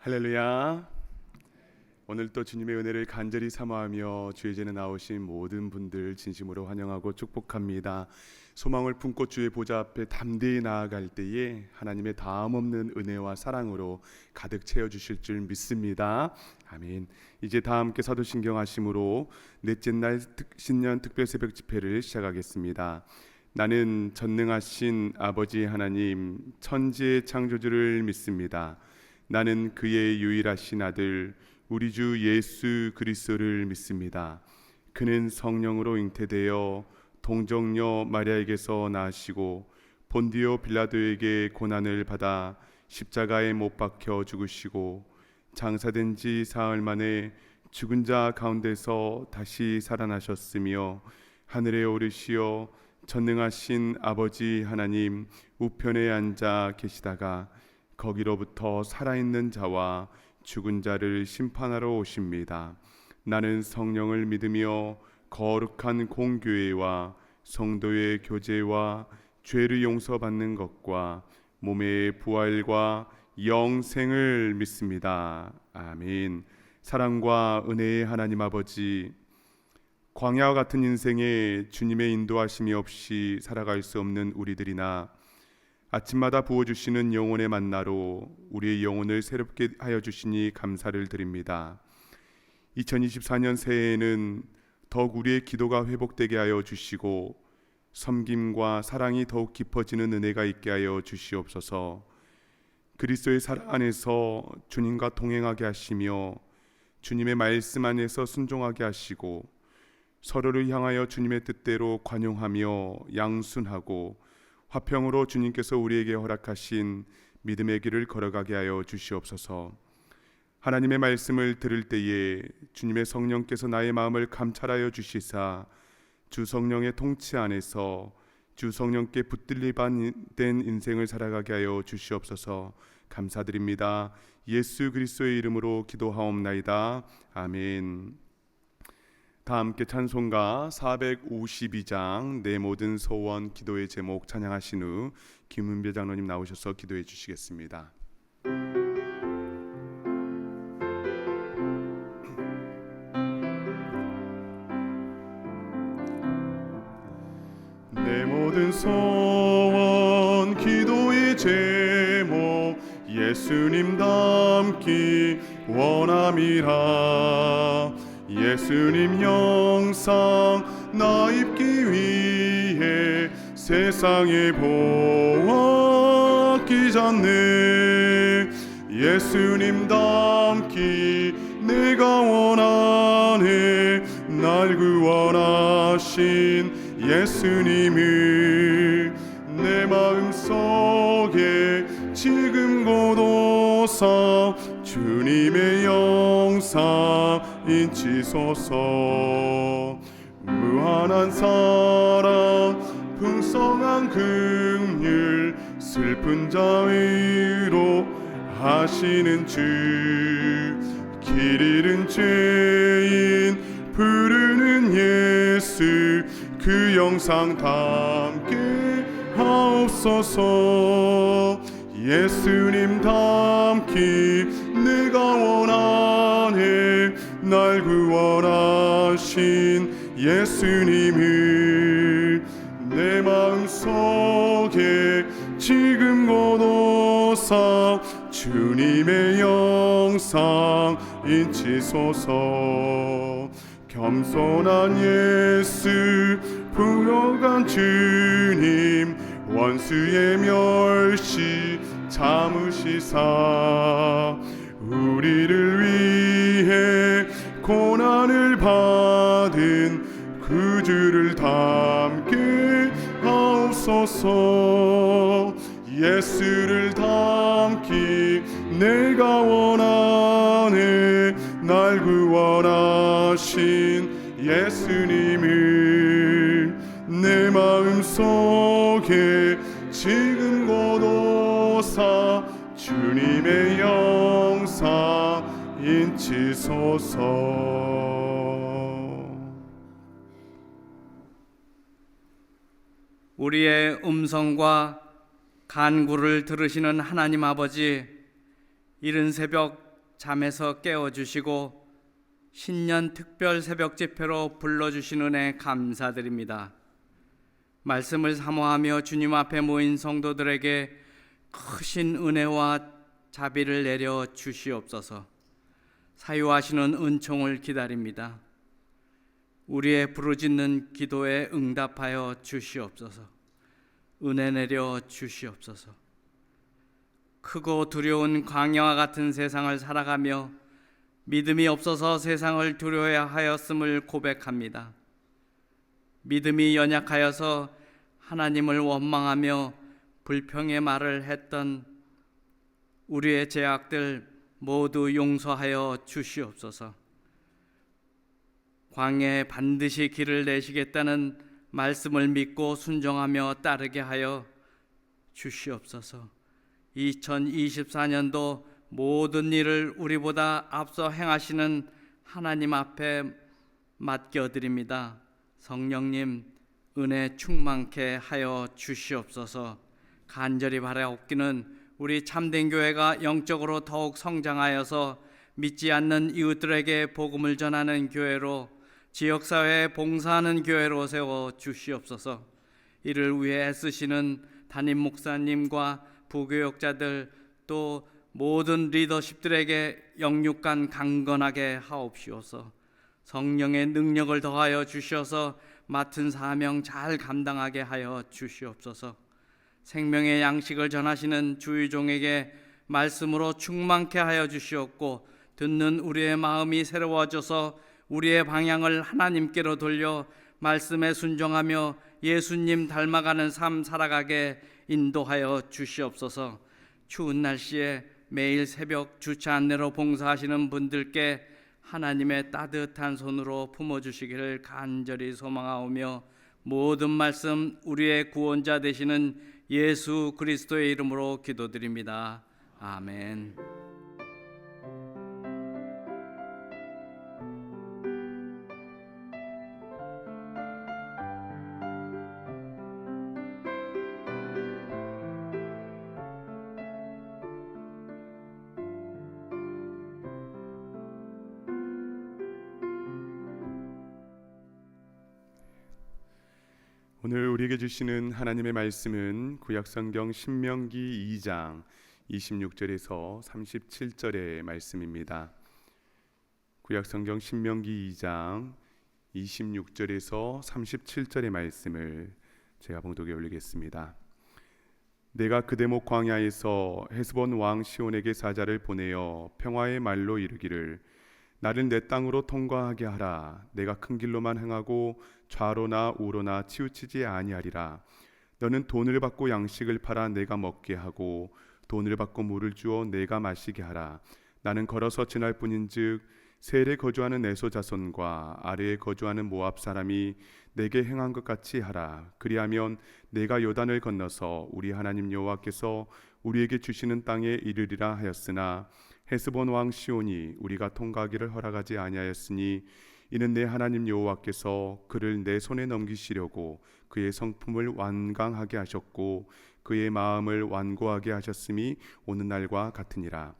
할렐루야. 오늘 또 주님의 은혜를 간절히 사모하며 주의 전에 나오신 모든 분들 진심으로 환영하고 축복합니다. 소망을 품고 주의 보좌 앞에 담대히 나아갈 때에 하나님의 다함없는 은혜와 사랑으로 가득 채워주실 줄 믿습니다. 아멘. 이제 다 함께 사도신경 하심으로 넷째 날 신년 특별 새벽 집회를 시작하겠습니다. 나는 전능하신 아버지 하나님 천지의 창조주를 믿습니다. 나는 그의 유일하신 아들 우리 주 예수 그리스도를 믿습니다. 그는 성령으로 잉태되어 동정녀 마리아에게서 나시고 본디오 빌라도에게 고난을 받아 십자가에 못 박혀 죽으시고 장사된 지 사흘 만에 죽은 자 가운데서 다시 살아나셨으며 하늘에 오르시어 전능하신 아버지 하나님 우편에 앉아 계시다가 거기로부터 살아있는 자와 죽은 자를 심판하러 오십니다. 나는 성령을 믿으며 거룩한 공교회와 성도의 교제와 죄를 용서받는 것과 몸의 부활과 영생을 믿습니다. 아멘. 사랑과 은혜의 하나님 아버지, 광야와 같은 인생에 주님의 인도하심이 없이 살아갈 수 없는 우리들이나 아침마다 부어주시는 영혼의 만나로 우리의 영혼을 새롭게 하여 주시니 감사를 드립니다. 2024년 새해에는 더욱 우리의 기도가 회복되게 하여 주시고 섬김과 사랑이 더욱 깊어지는 은혜가 있게 하여 주시옵소서. 그리스도의 사랑 안에서 주님과 동행하게 하시며 주님의 말씀 안에서 순종하게 하시고 서로를 향하여 주님의 뜻대로 관용하며 양순하고 화평으로 주님께서 우리에게 허락하신 믿음의 길을 걸어가게 하여 주시옵소서. 하나님의 말씀을 들을 때에 주님의 성령께서 나의 마음을 감찰하여 주시사 주 성령의 통치 안에서 주 성령께 붙들리된 인생을 살아가게 하여 주시옵소서. 감사드립니다. 예수 그리스도의 이름으로 기도하옵나이다. 아멘. 다 함께 찬송가 452장 내 모든 소원 기도의 제목 찬양하신 후 김은배 장로님 나오셔서 기도해 주시겠습니다. 내 모든 소원 기도의 제목 예수님 닮기 원함이라. 예수님 형상 나 입기 위해 세상에 보았기 전에 예수님 닮기 내가 원하네. 날 구원하신 예수님을 내 마음속에 지금 고도사 주님의 영상 인치소서. 무한한 사랑 풍성한 긍휼 슬픈 자 위로 하시는 주 길 잃은 죄인 부르는 예수 그 영상 담게 하옵소서. 예수님 닮기 내가 원하네. 날 구원하신 예수님을 내 마음속에 지금 고도사 주님의 영상 인치소서. 겸손한 예수 부여간 주님 원수의 멸시 참으시사 우리를 위해 고난을 받은 그 주를 닮게 하옵소서. 예수를 닮기 내가 원하네. 날 구원하신 예수님을 내 마음속에 지금 고도사 주님의 영상 인치소서. 우리의 음성과 간구를 들으시는 하나님 아버지, 이른 새벽 잠에서 깨워주시고 신년 특별 새벽 집회로 불러주신 은혜 감사드립니다. 말씀을 사모하며 주님 앞에 모인 성도들에게 크신 은혜와 자비를 내려 주시옵소서. 사유하시는 은총을 기다립니다. 우리의 부르짖는 기도에 응답하여 주시옵소서. 은혜 내려 주시옵소서. 크고 두려운 광야와 같은 세상을 살아가며 믿음이 없어서 세상을 두려워야 하였음을 고백합니다. 믿음이 연약하여서 하나님을 원망하며 불평의 말을 했던 우리의 죄악들 모두 용서하여 주시옵소서. 광야에 반드시 길을 내시겠다는 말씀을 믿고 순종하며 따르게 하여 주시옵소서. 2024년도 모든 일을 우리보다 앞서 행하시는 하나님 앞에 맡겨드립니다. 성령님 은혜 충만케 하여 주시옵소서. 간절히 바라옵기는 우리 참된 교회가 영적으로 더욱 성장하여서 믿지 않는 이웃들에게 복음을 전하는 교회로, 지역사회에 봉사하는 교회로 세워 주시옵소서. 이를 위해 애쓰시는 담임 목사님과 부교역자들 또 모든 리더십들에게 영육간 강건하게 하옵시오서. 성령의 능력을 더하여 주셔서 맡은 사명 잘 감당하게 하여 주시옵소서. 생명의 양식을 전하시는 주의종에게 말씀으로 충만케 하여 주시옵고, 듣는 우리의 마음이 새로워져서 우리의 방향을 하나님께로 돌려 말씀에 순종하며 예수님 닮아가는 삶 살아가게 인도하여 주시옵소서. 추운 날씨에 매일 새벽 주차 안내로 봉사하시는 분들께 하나님의 따뜻한 손으로 품어주시기를 간절히 소망하오며, 모든 말씀 우리의 구원자 되시는 예수 그리스도의 이름으로 기도드립니다. 아멘. 오늘 우리에게 주시는 하나님의 말씀은 구약성경 신명기 2장 26절에서 37절의 말씀입니다. 구약성경 신명기 2장 26절에서 37절의 말씀을 제가 봉독에 올리겠습니다. 내가 그대목 광야에서 헤스본 왕 시온에게 사자를 보내어 평화의 말로 이르기를 나를 내 땅으로 통과하게 하라. 내가 큰 길로만 행하고 좌로나 우로나 치우치지 아니하리라. 너는 돈을 받고 양식을 팔아 내가 먹게 하고 돈을 받고 물을 주어 내가 마시게 하라. 나는 걸어서 지날 뿐인즉 세일에 거주하는 에소 자손과 아래에 거주하는 모압 사람이 내게 행한 것 같이 하라. 그리하면 내가 요단을 건너서 우리 하나님 여호와께서 우리에게 주시는 땅에 이르리라 하였으나 헤스본 왕 시온이 우리가 통과하기를 허락하지 아니하였으니 이는 내 하나님 여호와께서 그를 내 손에 넘기시려고 그의 성품을 완강하게 하셨고 그의 마음을 완고하게 하셨음이 오늘날과 같으니라.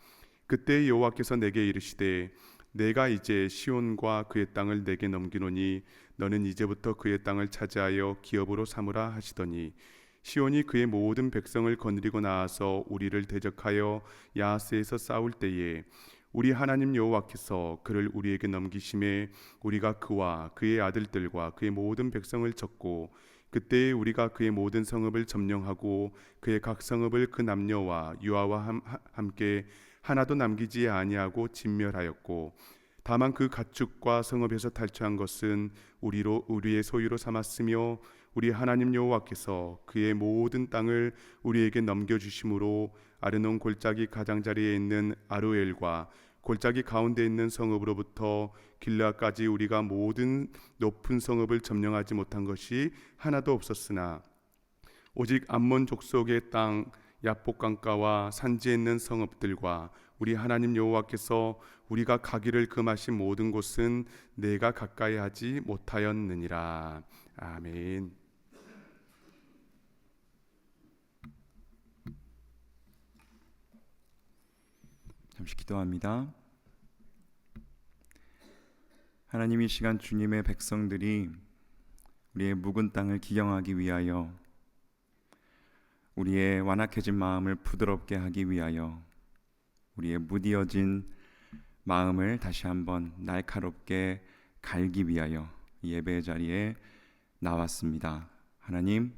그때 여호와께서 내게 이르시되 내가 이제 시온과 그의 땅을 내게 넘기노니 너는 이제부터 그의 땅을 차지하여 기업으로 삼으라 하시더니 시온이 그의 모든 백성을 거느리고 나와서 우리를 대적하여 야하스에서 싸울 때에 우리 하나님 여호와께서 그를 우리에게 넘기심에 우리가 그와 그의 아들들과 그의 모든 백성을 쳤고 그때에 우리가 그의 모든 성읍을 점령하고 그의 각 성읍을 그 남녀와 유아와 함께 하나도 남기지 아니하고 진멸하였고 다만 그 가축과 성읍에서 탈취한 것은 우리의 소유로 삼았으며 우리 하나님 여호와께서 그의 모든 땅을 우리에게 넘겨주심으로 아르논 골짜기 가장자리에 있는 아로엘과 골짜기 가운데 있는 성읍으로부터 길라까지 우리가 모든 높은 성읍을 점령하지 못한 것이 하나도 없었으나 오직 암몬 족속의 땅 야복 강가와 산지에 있는 성읍들과 우리 하나님 여호와께서 우리가 가기를 금하신 모든 곳은 내가 가까이 하지 못하였느니라. 아멘. 잠시 기도합니다. 하나님, 이 시간 주님의 백성들이 우리의 묵은 땅을 기경하기 위하여, 우리의 완악해진 마음을 부드럽게 하기 위하여, 우리의 무디어진 마음을 다시 한번 날카롭게 갈기 위하여 이 예배의 자리에 나왔습니다. 하나님,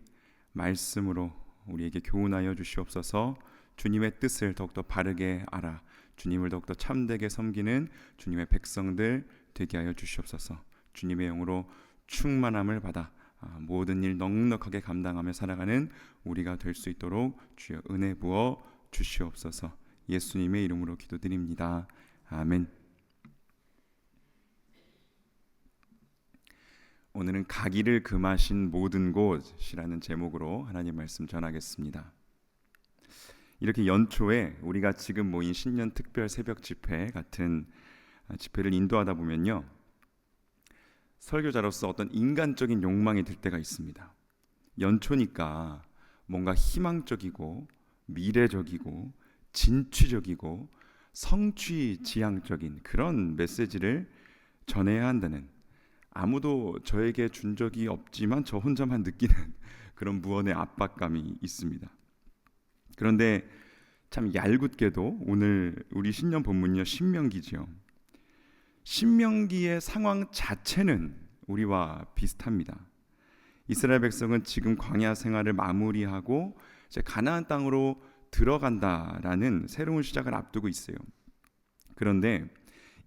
말씀으로 우리에게 교훈하여 주시옵소서. 주님의 뜻을 더욱더 바르게 알아 주님을 더욱더 참되게 섬기는 주님의 백성들 되게 하여 주시옵소서. 주님의 영으로 충만함을 받아 모든 일 넉넉하게 감당하며 살아가는 우리가 될 수 있도록 주여 은혜 부어 주시옵소서. 예수님의 이름으로 기도드립니다. 아멘. 오늘은 가기를 금하신 모든 곳이라는 제목으로 하나님 말씀 전하겠습니다. 이렇게 연초에 우리가 지금 모인 신년 특별 새벽 집회 같은 집회를 인도하다 보면요, 설교자로서 어떤 인간적인 욕망이 들 때가 있습니다. 연초니까 뭔가 희망적이고 미래적이고 진취적이고 성취지향적인 그런 메시지를 전해야 한다는, 아무도 저에게 준 적이 없지만 저 혼자만 느끼는 그런 무언의 압박감이 있습니다. 그런데 참 얄궂게도 오늘 우리 신년 본문이요, 신명기지요. 신명기의 상황 자체는 우리와 비슷합니다. 이스라엘 백성은 지금 광야 생활을 마무리하고 이제 가나안 땅으로 들어간다라는 새로운 시작을 앞두고 있어요. 그런데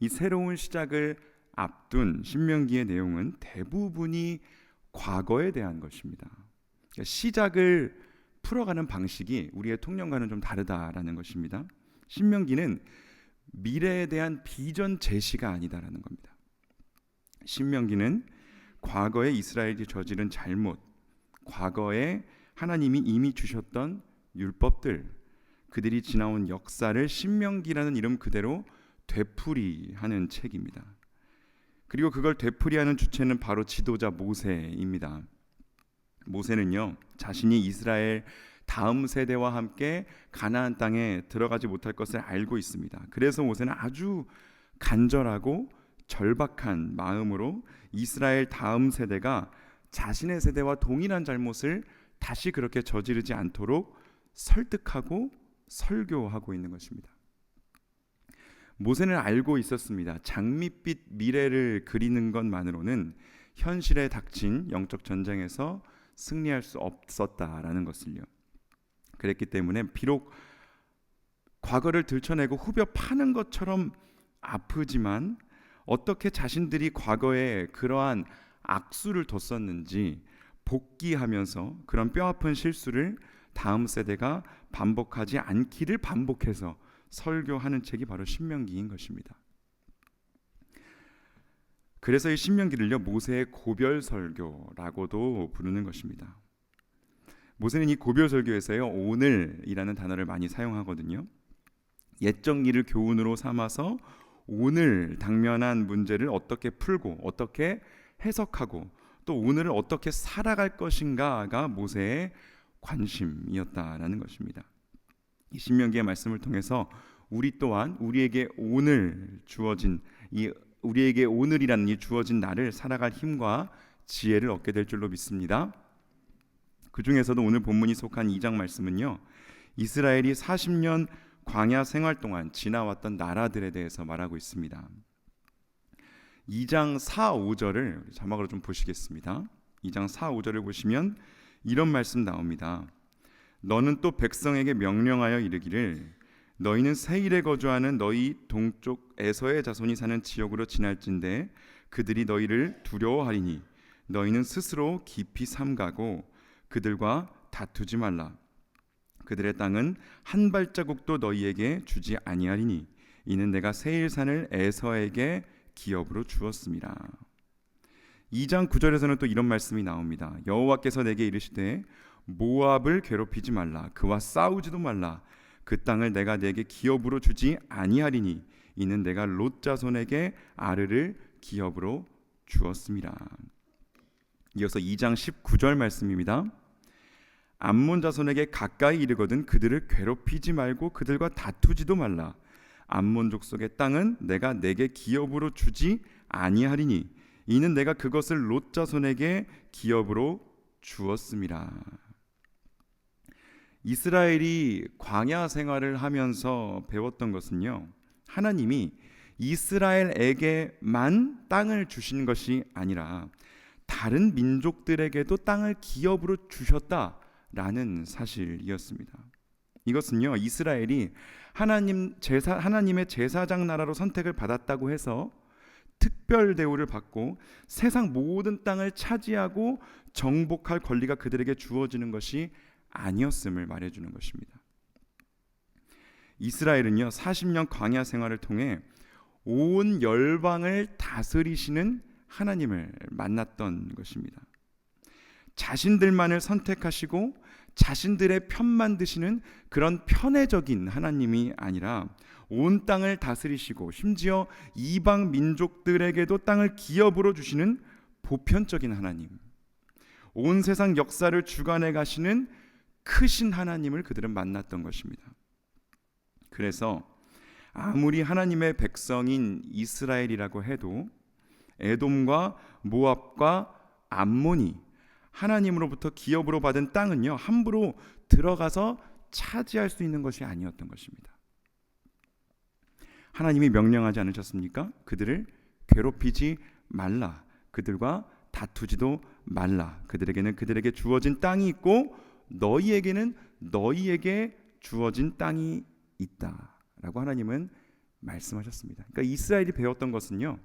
이 새로운 시작을 앞둔 신명기의 내용은 대부분이 과거에 대한 것입니다. 그러니까 시작을 풀어가는 방식이 우리의 통념과는 좀 다르다라는 것입니다. 신명기는 미래에 대한 비전 제시가 아니다라는 겁니다. 신명기는 과거에 이스라엘이 저지른 잘못, 과거에 하나님이 이미 주셨던 율법들, 그들이 지나온 역사를 신명기라는 이름 그대로 되풀이하는 책입니다. 그리고 그걸 되풀이하는 주체는 바로 지도자 모세입니다. 모세는요, 자신이 이스라엘 다음 세대와 함께 가나안 땅에 들어가지 못할 것을 알고 있습니다. 그래서 모세는 아주 간절하고 절박한 마음으로 이스라엘 다음 세대가 자신의 세대와 동일한 잘못을 다시 그렇게 저지르지 않도록 설득하고 설교하고 있는 것입니다. 모세는 알고 있었습니다. 장밋빛 미래를 그리는 것만으로는 현실에 닥친 영적 전쟁에서 승리할 수 없었다라는 것을요. 그랬기 때문에 비록 과거를 들춰내고 후벼 파는 것처럼 아프지만 어떻게 자신들이 과거에 그러한 악수를 뒀었는지 복귀하면서 그런 뼈아픈 실수를 다음 세대가 반복하지 않기를 반복해서 설교하는 책이 바로 신명기인 것입니다. 그래서 이 신명기를요, 모세의 고별 설교라고도 부르는 것입니다. 모세는 이 고별 설교에서요, 오늘이라는 단어를 많이 사용하거든요. 옛적 일을 교훈으로 삼아서 오늘 당면한 문제를 어떻게 풀고 어떻게 해석하고 또 오늘을 어떻게 살아갈 것인가가 모세의 관심이었다라는 것입니다. 이 신명기의 말씀을 통해서 우리 또한 우리에게 오늘 주어진 우리에게 오늘이라는 이 주어진 날을 살아갈 힘과 지혜를 얻게 될 줄로 믿습니다. 그 중에서도 오늘 본문이 속한 2장 말씀은요, 이스라엘이 40년 광야 생활 동안 지나왔던 나라들에 대해서 말하고 있습니다. 2장 4, 5절을 자막으로 좀 보시겠습니다. 2장 4, 5절을 보시면 이런 말씀 나옵니다. 너는 또 백성에게 명령하여 이르기를 너희는 세일에 거주하는 너희 동쪽 에서의 자손이 사는 지역으로 지날진대 그들이 너희를 두려워하리니 너희는 스스로 깊이 삼가고 그들과 다투지 말라. 그들의 땅은 한 발자국도 너희에게 주지 아니하리니 이는 내가 세일산을 에서에게 기업으로 주었습니다. 2장 9절에서는 또 이런 말씀이 나옵니다. 여호와께서 내게 이르시되 모압을 괴롭히지 말라. 그와 싸우지도 말라. 그 땅을 내가 내게 기업으로 주지 아니하리니 이는 내가 롯 자손에게 아르를 기업으로 주었습니다. 이어서 2장 19절 말씀입니다. 암몬 자손에게 가까이 이르거든 그들을 괴롭히지 말고 그들과 다투지도 말라. 암몬 족속의 땅은 내가 내게 기업으로 주지 아니하리니 이는 내가 그것을 롯 자손에게 기업으로 주었음이라. 이스라엘이 광야 생활을 하면서 배웠던 것은요, 하나님이 이스라엘에게만 땅을 주신 것이 아니라 다른 민족들에게도 땅을 기업으로 주셨다라는 사실이었습니다. 이것은요, 이스라엘이 하나님의 제사장 나라로 선택을 받았다고 해서 특별 대우를 받고 세상 모든 땅을 차지하고 정복할 권리가 그들에게 주어지는 것이 아니었음을 말해주는 것입니다. 이스라엘은요, 40년 광야 생활을 통해 온 열방을 다스리시는 하나님을 만났던 것입니다. 자신들만을 선택하시고 자신들의 편만 드시는 그런 편애적인 하나님이 아니라 온 땅을 다스리시고 심지어 이방 민족들에게도 땅을 기업으로 주시는 보편적인 하나님, 온 세상 역사를 주관해 가시는 크신 하나님을 그들은 만났던 것입니다. 그래서 아무리 하나님의 백성인 이스라엘이라고 해도 에돔과 모압과 암몬이 하나님으로부터 기업으로 받은 땅은요, 함부로 들어가서 차지할 수 있는 것이 아니었던 것입니다. 하나님이 명령하지 않으셨습니까? 그들을 괴롭히지 말라, 그들과 다투지도 말라, 그들에게는 그들에게 주어진 땅이 있고 너희에게는 너희에게 주어진 땅이 있다라고 하나님은 말씀하셨습니다. 그러니까 이스라엘이 배웠던 것은요,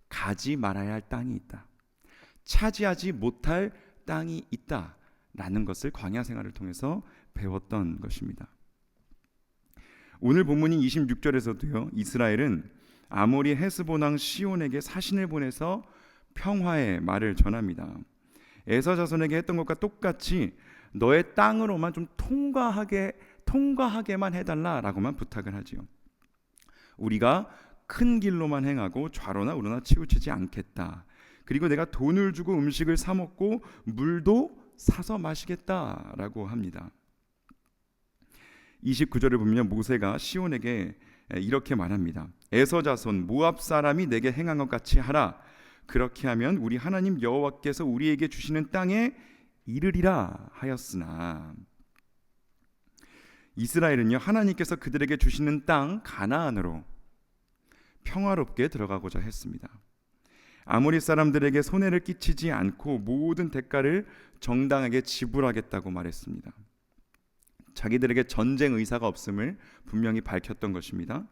가지 말아야 할 땅이 있다, 차지하지 못할 땅이 있다라는 것을 광야 생활을 통해서 배웠던 것입니다. 오늘 본문인 26절에서도요, 이스라엘은 아모리 헤스본 왕 시온에게 사신을 보내서 평화의 말을 전합니다. 에서 자손에게 했던 것과 똑같이 너의 땅으로만 좀 통과하게만 해달라라고만 부탁을 하지요. 우리가 큰 길로만 행하고 좌로나 우로나 치우치지 않겠다. 그리고 내가 돈을 주고 음식을 사 먹고 물도 사서 마시겠다라고 합니다. 29절을 보면 모세가 시온에게 이렇게 말합니다. 에서 자손 모압 사람이 내게 행한 것 같이 하라. 그렇게 하면 우리 하나님 여호와께서 우리에게 주시는 땅에 이르리라 하였으나, 이스라엘은요, 하나님께서 그들에게 주시는 땅 가나안으로 평화롭게 들어가고자 했습니다. 아모리 사람들에게 손해를 끼치지 않고 모든 대가를 정당하게 지불하겠다고 말했습니다. 자기들에게 전쟁 의사가 없음을 분명히 밝혔던 것입니다.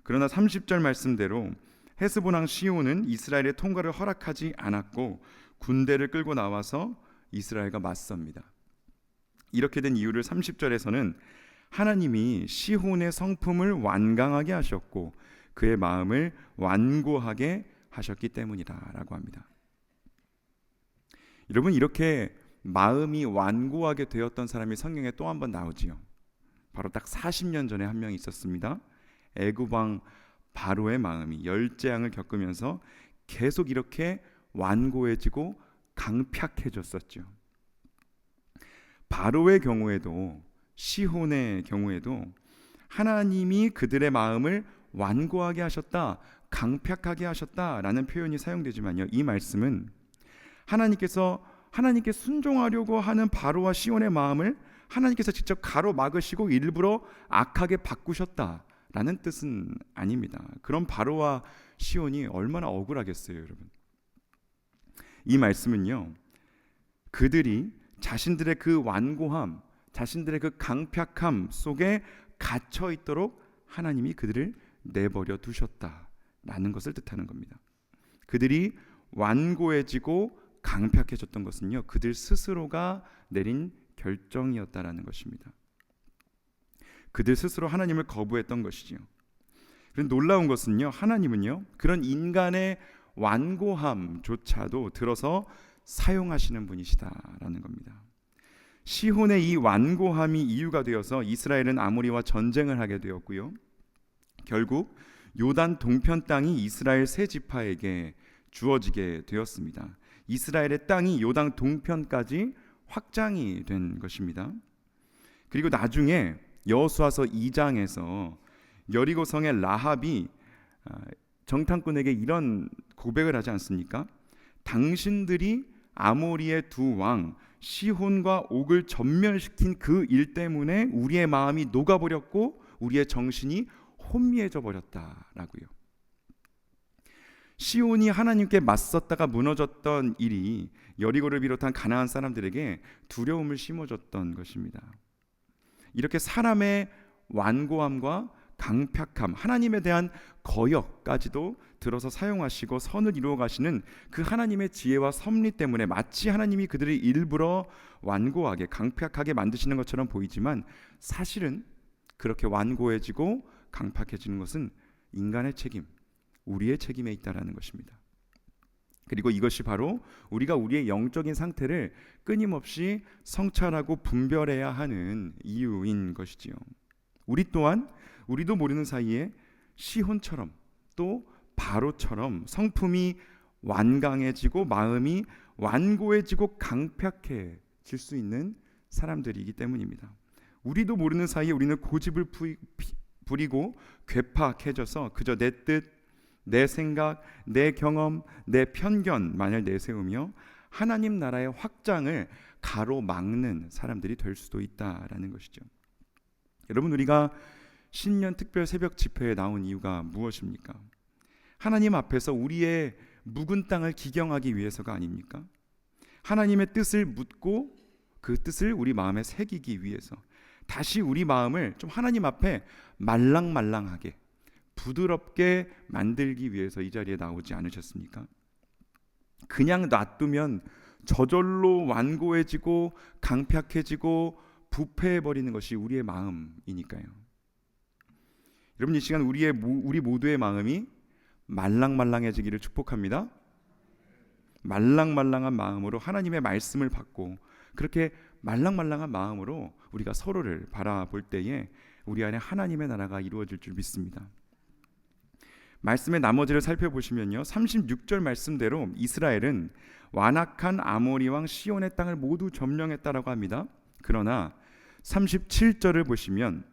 그러나 30절 말씀대로 헤스본 왕 시온은 이스라엘의 통과를 허락하지 않았고 군대를 끌고 나와서 이스라엘과 맞섭니다. 이렇게 된 이유를 30절에서는 하나님이 시온의 성품을 완강하게 하셨고 그의 마음을 완고하게 하셨기 때문이라고 합니다. 여러분, 이렇게 마음이 완고하게 되었던 사람이 성경에 또 한 번 나오지요. 바로 딱 40년 전에 한 명이 있었습니다. 애굽 왕 바로의 마음이 열재앙을 겪으면서 계속 이렇게 완고해지고 강팍해졌었죠. 바로의 경우에도 시혼의 경우에도 하나님이 그들의 마음을 완고하게 하셨다, 강팍하게 하셨다라는 표현이 사용되지만요, 이 말씀은 하나님께 순종하려고 하는 바로와 시온의 마음을 하나님께서 직접 가로막으시고 일부러 악하게 바꾸셨다라는 뜻은 아닙니다. 그럼 바로와 시온이 얼마나 억울하겠어요, 여러분. 이 말씀은요, 그들이 자신들의 그 완고함, 자신들의 그 강팍함 속에 갇혀 있도록 하나님이 그들을 내버려 두셨다라는 것을 뜻하는 겁니다. 그들이 완고해지고 강팍해졌던 것은요, 그들 스스로가 내린 결정이었다라는 것입니다. 그들 스스로 하나님을 거부했던 것이지요. 그런데 놀라운 것은요, 하나님은요, 그런 인간의 완고함조차도 들어서 사용하시는 분이시다라는 겁니다. 시혼의 이 완고함이 이유가 되어서 이스라엘은 아모리와 전쟁을 하게 되었고요, 결국 요단 동편 땅이 이스라엘 세 지파에게 주어지게 되었습니다. 이스라엘의 땅이 요단 동편까지 확장이 된 것입니다. 그리고 나중에 여호수아서 2장에서 여리고성의 라합이 정탐꾼에게 이런 고백을 하지 않습니까? 당신들이 아모리의 두 왕 시혼과 옥을 전멸시킨 그 일 때문에 우리의 마음이 녹아버렸고 우리의 정신이 혼미해져 버렸다라고요. 시온이 하나님께 맞섰다가 무너졌던 일이 여리고를 비롯한 가나안 사람들에게 두려움을 심어줬던 것입니다. 이렇게 사람의 완고함과 강팍함, 하나님에 대한 거역까지도 들어서 사용하시고 선을 이루어 가시는 그 하나님의 지혜와 섭리 때문에 마치 하나님이 그들을 일부러 완고하게 강팍하게 만드시는 것처럼 보이지만 사실은 그렇게 완고해지고 강팍해지는 것은 인간의 책임, 우리의 책임에 있다라는 것입니다. 그리고 이것이 바로 우리가 우리의 영적인 상태를 끊임없이 성찰하고 분별해야 하는 이유인 것이지요. 우리 또한 우리도 모르는 사이에 시혼처럼 또 바로처럼 성품이 완강해지고 마음이 완고해지고 강팍해질 수 있는 사람들이기 때문입니다. 우리도 모르는 사이에 우리는 고집을 부리고 괴팍해져서 그저 내 뜻, 내 생각, 내 경험, 내 편견만을 내세우며 하나님 나라의 확장을 가로막는 사람들이 될 수도 있다라는 것이죠. 여러분, 우리가 신년 특별 새벽 집회에 나온 이유가 무엇입니까? 하나님 앞에서 우리의 묵은 땅을 기경하기 위해서가 아닙니까? 하나님의 뜻을 묻고 그 뜻을 우리 마음에 새기기 위해서 다시 우리 마음을 좀 하나님 앞에 말랑말랑하게 부드럽게 만들기 위해서 이 자리에 나오지 않으셨습니까? 그냥 놔두면 저절로 완고해지고 강팍해지고 부패해버리는 것이 우리의 마음이니까요. 여러분, 이 시간 우리 모두의 마음이 말랑말랑해지기를 축복합니다. 말랑말랑한 마음으로 하나님의 말씀을 받고 그렇게 말랑말랑한 마음으로 우리가 서로를 바라볼 때에 우리 안에 하나님의 나라가 이루어질 줄 믿습니다. 말씀의 나머지를 살펴보시면요, 36절 말씀대로 이스라엘은 완악한 아모리 왕 시온의 땅을 모두 점령했다라고 합니다. 그러나 37절을 보시면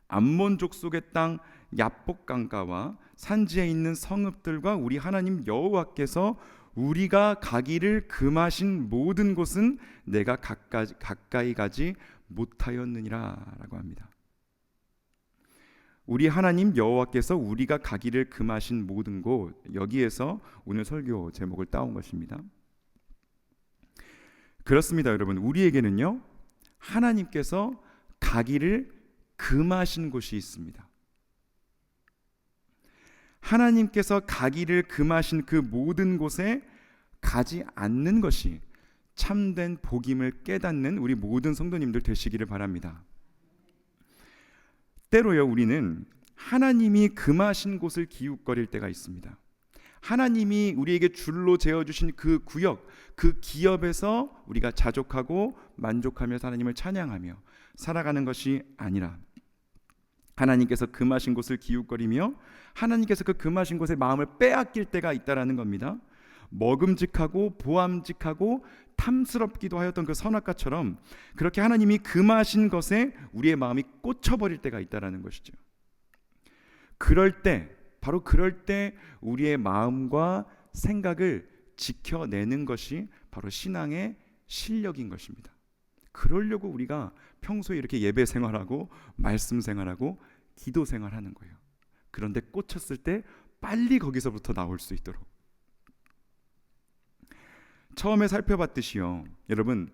암몬 족속의 땅 야복 강가와 산지에 있는 성읍들과 우리 하나님 여호와께서 우리가 가기를 금하신 모든 곳은 내가 가까이 가지 못하였느니라 라고 합니다. 우리 하나님 여호와께서 우리가 가기를 금하신 모든 곳, 여기에서 오늘 설교 제목을 따온 것입니다. 그렇습니다, 여러분. 우리에게는요, 하나님께서 가기를 금하신 곳이 있습니다. 하나님께서 가기를 금하신 그 모든 곳에 가지 않는 것이 참된 복임을 깨닫는 우리 모든 성도님들 되시기를 바랍니다. 때로요, 우리는 하나님이 금하신 곳을 기웃거릴 때가 있습니다. 하나님이 우리에게 줄로 재어주신 그 구역, 그 기업에서 우리가 자족하고 만족하면서 하나님을 찬양하며 살아가는 것이 아니라 하나님께서 금하신 곳을 기웃거리며 하나님께서 그 금하신 곳에 마음을 빼앗길 때가 있다라는 겁니다. 먹음직하고 보암직하고 탐스럽기도 하였던 그 선악과처럼 그렇게 하나님이 금하신 것에 우리의 마음이 꽂혀버릴 때가 있다라는 것이죠. 그럴 때, 바로 그럴 때 우리의 마음과 생각을 지켜내는 것이 바로 신앙의 실력인 것입니다. 그러려고 우리가 평소에 이렇게 예배 생활하고 말씀 생활하고 기도 생활하는 거예요. 그런데 꽂혔을 때 빨리 거기서부터 나올 수 있도록. 처음에 살펴봤듯이요, 여러분,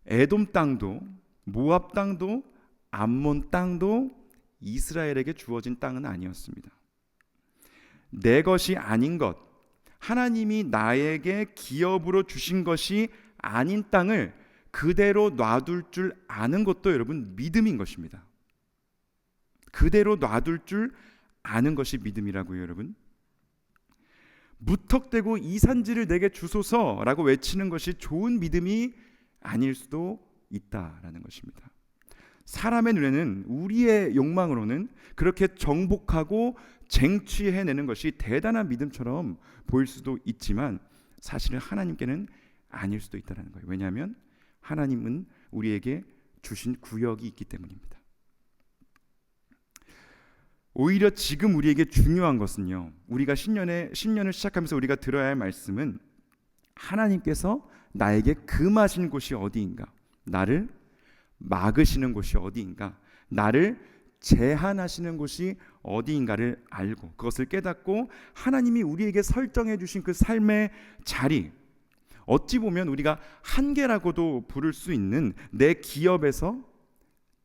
에돔 땅도 모압 땅도 암몬 땅도 이스라엘에게 주어진 땅은 아니었습니다. 내 것이 아닌 것, 하나님이 나에게 기업으로 주신 것이 아닌 땅을 그대로 놔둘 줄 아는 것도 여러분 믿음인 것입니다. 그대로 놔둘 줄 아는 것이 믿음이라고요, 여러분. 무턱대고 이 산지를 내게 주소서라고 외치는 것이 좋은 믿음이 아닐 수도 있다라는 것입니다. 사람의 눈에는, 우리의 욕망으로는 그렇게 정복하고 쟁취해내는 것이 대단한 믿음처럼 보일 수도 있지만 사실은 하나님께는 아닐 수도 있다는 거예요. 왜냐하면 하나님은 우리에게 주신 구역이 있기 때문입니다. 오히려 지금 우리에게 중요한 것은요, 우리가 신년을 시작하면서 우리가 들어야 할 말씀은 하나님께서 나에게 금하신 곳이 어디인가, 나를 막으시는 곳이 어디인가, 나를 제한하시는 곳이 어디인가를 알고 그것을 깨닫고 하나님이 우리에게 설정해 주신 그 삶의 자리, 어찌 보면 우리가 한계라고도 부를 수 있는 내 기업에서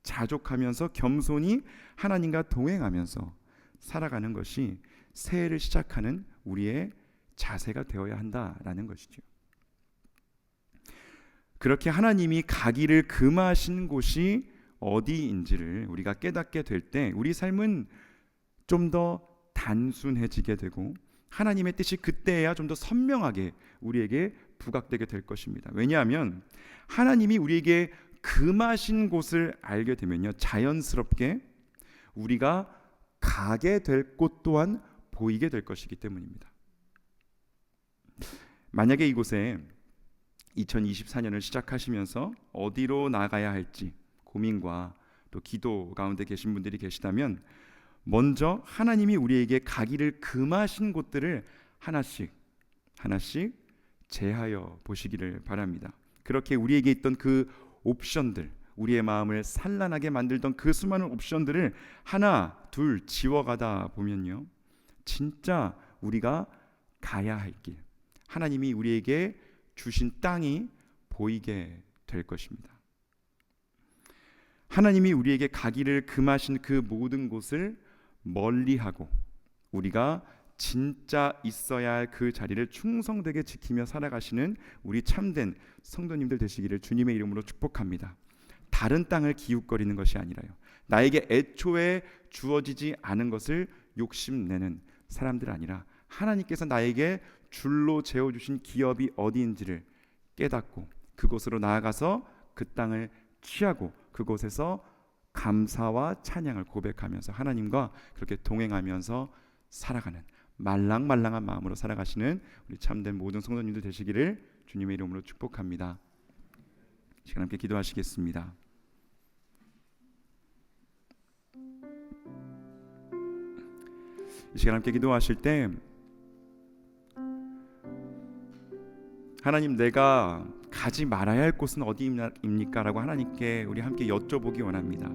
자족하면서 겸손히 하나님과 동행하면서 살아가는 것이 새해를 시작하는 우리의 자세가 되어야 한다라는 것이죠. 그렇게 하나님이 가기를 금하신 곳이 어디인지를 우리가 깨닫게 될 때 우리 삶은 좀 더 단순해지게 되고 하나님의 뜻이 그때야 좀 더 선명하게 우리에게 부각되게 될 것입니다. 왜냐하면 하나님이 우리에게 금하신 곳을 알게 되면요, 자연스럽게 우리가 가게 될 곳 또한 보이게 될 것이기 때문입니다. 만약에 이곳에 2024년을 시작하시면서 어디로 나가야 할지 고민과 또 기도 가운데 계신 분들이 계시다면 먼저 하나님이 우리에게 가기를 금하신 곳들을 하나씩 제하여 보시기를 바랍니다. 그렇게 우리에게 있던 그 옵션들, 우리의 마음을 산란하게 만들던 그 수많은 옵션들을 하나 둘 지워가다 보면요, 진짜 우리가 가야 할 길, 하나님이 우리에게 주신 땅이 보이게 될 것입니다. 하나님이 우리에게 가기를 금하신 그 모든 곳을 멀리하고 우리가 진짜 있어야 할 그 자리를 충성되게 지키며 살아가시는 우리 참된 성도님들 되시기를 주님의 이름으로 축복합니다. 다른 땅을 기웃거리는 것이 아니라요, 나에게 애초에 주어지지 않은 것을 욕심내는 사람들 아니라 하나님께서 나에게 줄로 재어주신 기업이 어디인지를 깨닫고 그곳으로 나아가서 그 땅을 취하고 그곳에서 감사와 찬양을 고백하면서 하나님과 그렇게 동행하면서 살아가는 말랑말랑한 마음으로 살아가시는 우리 참된 모든 성도님들 되시기를 주님의 이름으로 축복합니다. 이 시간 함께 기도하시겠습니다. 이 시간 함께 기도하실 때 하나님, 내가 가지 말아야 할 곳은 어디입니까? 라고 하나님께 우리 함께 여쭤보기 원합니다.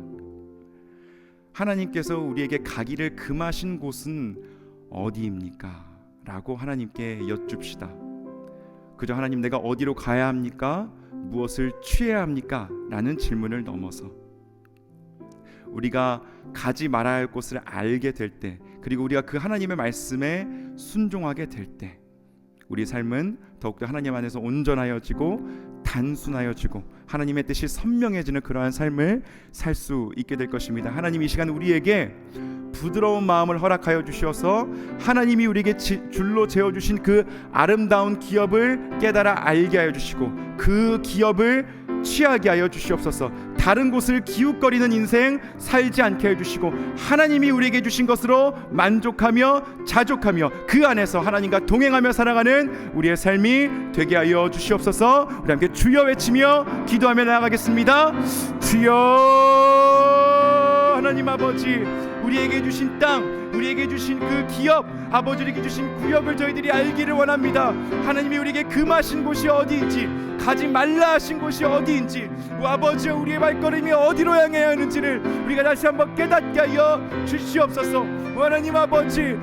하나님께서 우리에게 가기를 금하신 곳은 어디입니까? 라고 하나님께 여쭙시다. 그저 하나님, 내가 어디로 가야 합니까? 무엇을 취해야 합니까? 라는 질문을 넘어서 우리가 가지 말아야 할 곳을 알게 될 때, 그리고 우리가 그 하나님의 말씀에 순종하게 될 때 우리 삶은 더욱더 하나님 안에서 온전하여지고 단순하여지고 하나님의 뜻이 선명해지는 그러한 삶을 살 수 있게 될 것입니다. 하나님, 이 시간 우리에게 부드러운 마음을 허락하여 주셔서 하나님이 우리에게 줄로 재어주신 그 아름다운 기업을 깨달아 알게 하여 주시고 그 기업을 취하게 하여 주시옵소서. 다른 곳을 기웃거리는 인생 살지 않게 해주시고 하나님이 우리에게 주신 것으로 만족하며 자족하며 그 안에서 하나님과 동행하며 살아가는 우리의 삶이 되게 하여 주시옵소서. 우리 함께 주여 외치며 기도하며 나아가겠습니다. 주여, 하나님 아버지, 우리에게 주신 땅, 우리에게 주신 그 기업, 아버지에게 주신 구역을 저희들이 알기를 원합니다. 하나님이 우리에게 금하신 곳이 어디인지, 가지 말라 하신 곳이 어디인지, 아버지 우리의 발걸음이 어디로 향해야 하는지를 우리가 다시 한번 깨닫게 하여 주시옵소서. 하나님 아버지,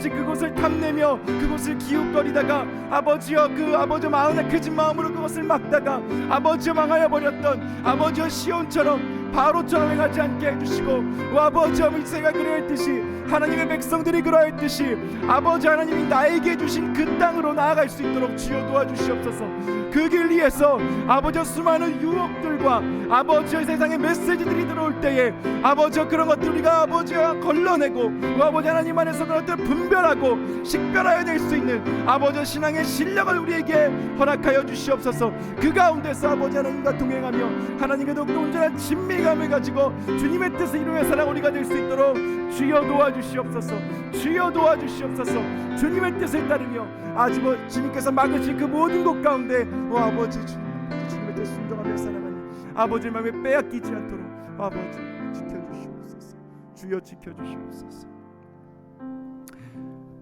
그곳을 탐내며 그곳을 기웃거리다가 아버지여 그 아버지 마음에 크진 마음으로 그것을 막다가 아버지 망하여 버렸던 아버지여 시온처럼 바로처럼 행하지 않게 해주시고 아버지 일세가 그러했듯이 하나님의 백성들이 그러했듯이 아버지 하나님이 나에게 주신 그 땅으로 나아갈 수 있도록 주여 도와주시옵소서. 그 길 위에서 아버지 수많은 유혹들과 아버지의 세상의 메시지들이 들어올 때에 아버지 그런 것들 우리가 아버지가 걸러내고 아버지 하나님 안에서 그런 것들을 분별하고 식별하여 낼 수 있는 아버지 신앙의 실력을 우리에게 허락하여 주시옵소서. 그 가운데서 아버지 하나님과 동행하며 하나님께 더욱더 온전한 친밀감을 가지고 주님의 뜻을 이루며 살아가 우리가 될 수 있도록 주여 도와주시옵소서. 주여 도와주시옵소서. 주님의 뜻을 따르며 아버지 주님께서 막으신 그 모든 곳 가운데 아버지 주님의 뜻 순종하며 살아가는 아버지의 마음에 빼앗기지 않도록 아버지 지켜주시옵소서. 주여 지켜주시옵소서.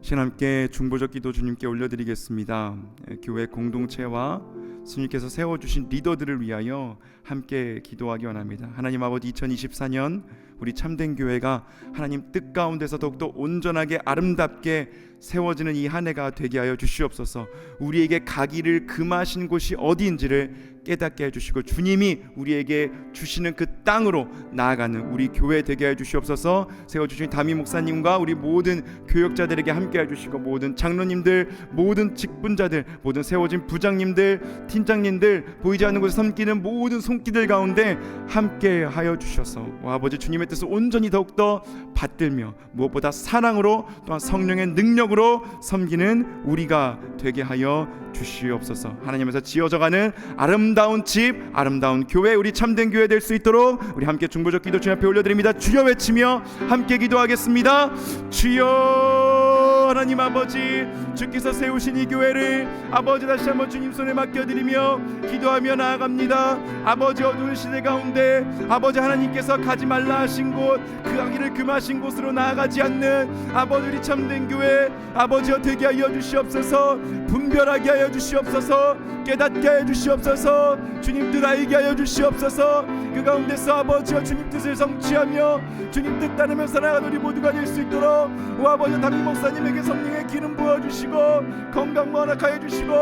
신함께 중보적 기도 주님께 올려드리겠습니다. 교회 공동체와 주님께서 세워주신 리더들을 위하여 함께 기도하기 원합니다. 하나님 아버지, 2024년 우리 참된 교회가 하나님 뜻 가운데서 더욱더 온전하게 아름답게 세워지는 이 한 해가 되게 하여 주시옵소서. 우리에게 가기를 금하신 곳이 어디인지를 깨닫게 해주시고 주님이 우리에게 주시는 그 땅으로 나아가는 우리 교회 되게 해주시옵소서. 세워주신 담임 목사님과 우리 모든 교역자들에게 함께 해주시고 모든 장로님들, 모든 직분자들, 모든 세워진 부장님들, 팀장님들, 보이지 않는 곳에 섬기는 모든 손길들 가운데 함께 하여 주셔서 아버지 주님의 뜻을 온전히 더욱더 받들며 무엇보다 사랑으로 또한 성령의 능력으로 섬기는 우리가 되게 하여 주시옵소서. 하나님에서 지어져가는 아름다운 집, 아름다운 교회, 우리 참된 교회 될 수 있도록 우리 함께 중보적 기도 주님 앞에 올려드립니다. 주여 외치며 함께 기도하겠습니다. 주여, 하나님 아버지, 주께서 세우신 이 교회를 아버지 다시 한번 주님 손에 맡겨드리며 기도하며 나아갑니다. 아버지, 어두운 시대 가운데 아버지 하나님께서 가지 말라 하신 곳, 그 가기를 금하신 곳으로 나아가지 않는 아버지 우리 참된 교회 아버지여 되게 하여 주시옵소서. 분별하게 하여 주시옵소서. 깨닫게 하여 주시옵소서. 주님 뜻 알게 하여 주시옵소서. 그 가운데서 아버지와 주님 뜻을 성취하며 주님 뜻 따르며 살아가는 우리 모두가 될 수 있도록 오 아버지 담임 목사님에게 성령의 기름 부어주시고 건강 허락하여 주시고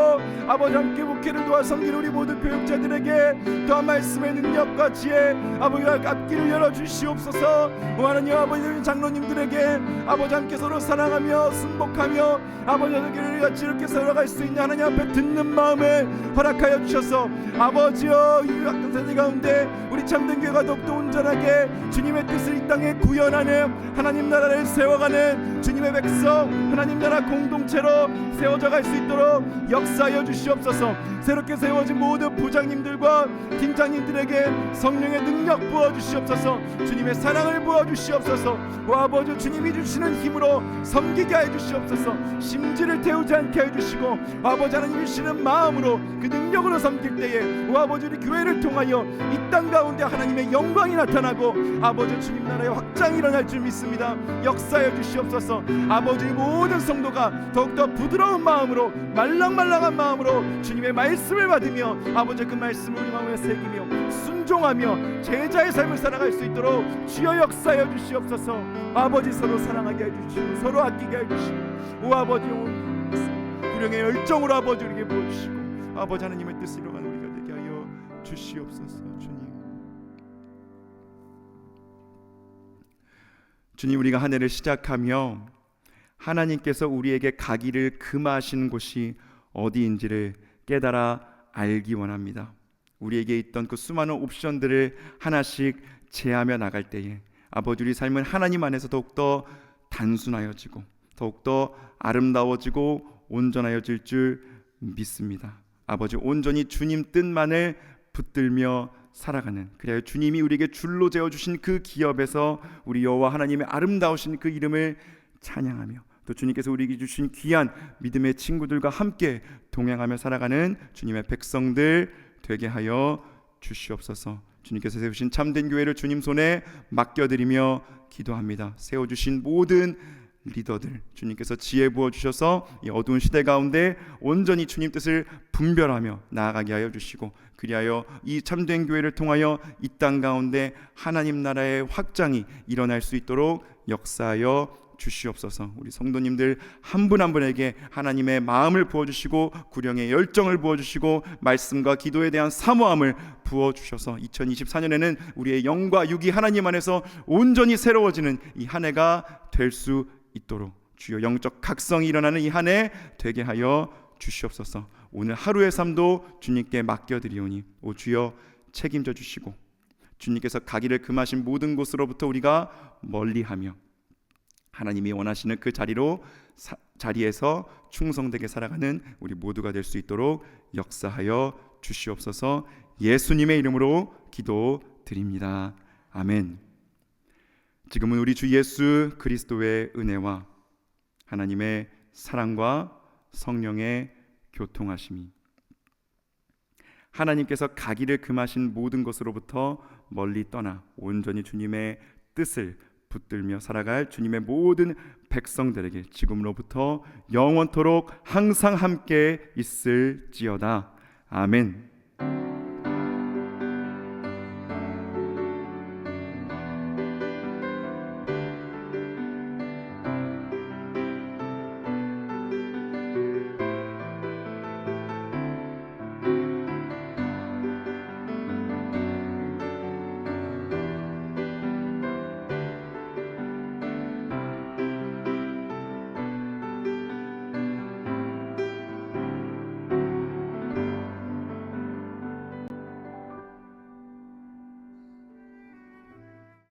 아버지 함께 목회를 도와 섬기는 우리 모든 교육자들에게 또한 말씀의 능력과 지혜 아버지가 앞길을 열어주시옵소서. 오 하나님 아버지 장로님들에게 아버지 함께 서로 사랑하며 순복하며 아버지의 길을 같이 이렇게 살아갈 수 있는 하나님 앞에 듣는 마음을 허락하여 주셔서 아버지여 이 세대 가운데 우리 참된 교회가 더욱더 온전하게 주님의 뜻을 이 땅에 구현하는 하나님 나라를 세워가는 주님의 백성 하나님 나라 공동체로 세워져 갈 수 있도록 역사하여 주시옵소서. 새롭게 세워진 모든 부장님들과 팀장님들에게 성령의 능력 부어주시옵소서. 주님의 사랑을 부어주시옵소서. 오 아버지 주님이 주시는 힘으로 섬기게 해주시옵소서. 심지를 태우지 않게 해주시고 아버지 하나님 주시는 마음으로 그 능력으로 섬길 때에 오 아버지 우리 교회를 통하여 이 땅 가운데 하나님의 영광이 나타나고 아버지 주님 나라의 확장이 일어날 줄 믿습니다. 역사해 주시옵소서. 아버지 모든 성도가 더욱더 부드러운 마음으로 말랑말랑한 마음으로 주님의 말씀을 받으며 아버지 그 말씀을 우리 마음에 새기며 순종하며 제자의 삶을 살아갈 수 있도록 주여 역사해 주시옵소서. 아버지 서로 사랑하게 해주시고 서로 아끼게 해주시고 오 아버지 구령의 열정으로 아버지 우리에게 부어주시고 아버지 하나님의 뜻을 이루어가는 우리가 되게 하여 주시옵소서. 주님 우리가 한 해를 시작하며 하나님께서 우리에게 가기를 금하시는 곳이 어디인지를 깨달아 알기 원합니다. 우리에게 있던 그 수많은 옵션들을 하나씩 제하며 나갈 때에 아버지 우리 삶은 하나님 안에서 더욱더 단순하여지고 더욱더 아름다워지고 온전하여질 줄 믿습니다. 아버지 온전히 주님 뜻만을 붙들며 살아가는 그래야 주님이 우리에게 줄로 재어주신 그 기업에서 우리 여호와 하나님의 아름다우신 그 이름을 찬양하며 또 주님께서 우리에게 주신 귀한 믿음의 친구들과 함께 동행하며 살아가는 주님의 백성들 되게 하여 주시옵소서. 주님께서 세우신 참된 교회를 주님 손에 맡겨드리며 기도합니다. 세워주신 모든 리더들 주님께서 지혜 부어주셔서 이 어두운 시대 가운데 온전히 주님 뜻을 분별하며 나아가게 하여 주시고 그리하여 이 참된 교회를 통하여 이 땅 가운데 하나님 나라의 확장이 일어날 수 있도록 역사하여 주시옵소서. 우리 성도님들 한 분 한 분에게 하나님의 마음을 부어주시고 구령의 열정을 부어주시고 말씀과 기도에 대한 사모함을 부어주셔서 2024년에는 우리의 영과 육이 하나님 안에서 온전히 새로워지는 이 한 해가 될 수 있도록 주여 영적 각성이 일어나는 이 한 해 되게 하여 주시옵소서. 오늘 하루의 삶도 주님께 맡겨드리오니 오 주여 책임져 주시고 주님께서 가기를 금하신 모든 곳으로부터 우리가 멀리하며 하나님이 원하시는 그 자리에서 충성되게 살아가는 우리 모두가 될 수 있도록 역사하여 주시옵소서. 예수님의 이름으로 기도드립니다. 아멘. 지금은 우리 주 예수 그리스도의 은혜와 하나님의 사랑과 성령의 교통하심이 하나님께서 가기를 금하신 모든 것으로부터 멀리 떠나 온전히 주님의 뜻을 붙들며 살아갈 주님의 모든 백성들에게 지금로부터 영원토록 항상 함께 있을지어다. 아멘.